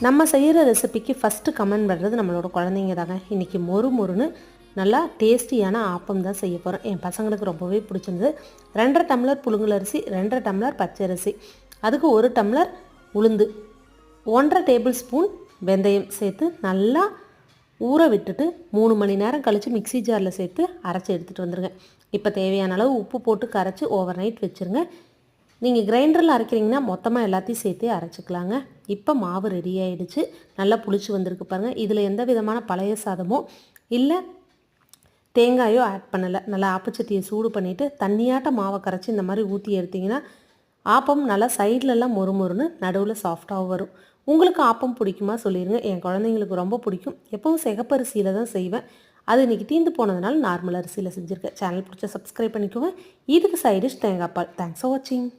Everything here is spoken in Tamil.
நம்ம செய்கிற ரெசிபிக்கு ஃபஸ்ட்டு கமெண்ட் பண்ணுறது நம்மளோட குழந்தைங்க தாங்க. இன்றைக்கி மொறுன்னு நல்லா டேஸ்டியான ஆப்பம் தான் செய்ய போகிறோம். என் பசங்களுக்கு ரொம்பவே பிடிச்சிருந்தது. 2.5 டம்ளர் புழுங்கல் அரிசி, 2.5 டம்ளர் பச்சரிசி, அதுக்கு 1 டம்ளர் உளுந்து, 1.5 டேபிள் ஸ்பூன் வெந்தயம் சேர்த்து நல்லா ஊற விட்டுட்டு 3 மணி நேரம் கழித்து மிக்ஸி ஜாரில் சேர்த்து அரைச்சி எடுத்துகிட்டு வந்துடுங்க. இப்போ தேவையான அளவு உப்பு போட்டு கரைச்சி ஓவர் நைட் வச்சுருங்க. நீங்கள் கிரைண்டரில் அரைக்கிறீங்கன்னா மொத்தமாக எல்லாத்தையும் சேர்த்து அரைச்சிக்கலாங்க. இப்போ மாவு ரெடி ஆகிடுச்சு, நல்லா புளிச்சு வந்திருக்கு பாருங்கள். இதில் எந்த விதமான பழைய சாதமோ இல்லை தேங்காயோ ஆட் பண்ணலை. நல்லா ஆப்பச்சட்டியை சூடு பண்ணிவிட்டு தண்ணியாட்ட மாவை கரைச்சி இந்த மாதிரி ஊற்றி எடுத்திங்கன்னா ஆப்பம் நல்லா சைட்லலாம் மொறுன்னு நடுவில் சாஃப்டாகவும் வரும். உங்களுக்கு ஆப்பம் பிடிக்குமா சொல்லிடுங்க. என் குழந்தைங்களுக்கு ரொம்ப பிடிக்கும். எப்பவும் சிகப்பரிசியில் தான் செய்வேன். அது இன்றைக்கி தீர்ந்து போனதுனால நார்மல் அரிசியில் செஞ்சுருக்கேன். சேனல் பிடிச்சா சப்ஸ்கிரைப் பண்ணிக்கோங்க. இதுக்கு சைடிஷ் தேங்காய் பால். தேங்க்ஸ் ஃபார் வாட்சிங்.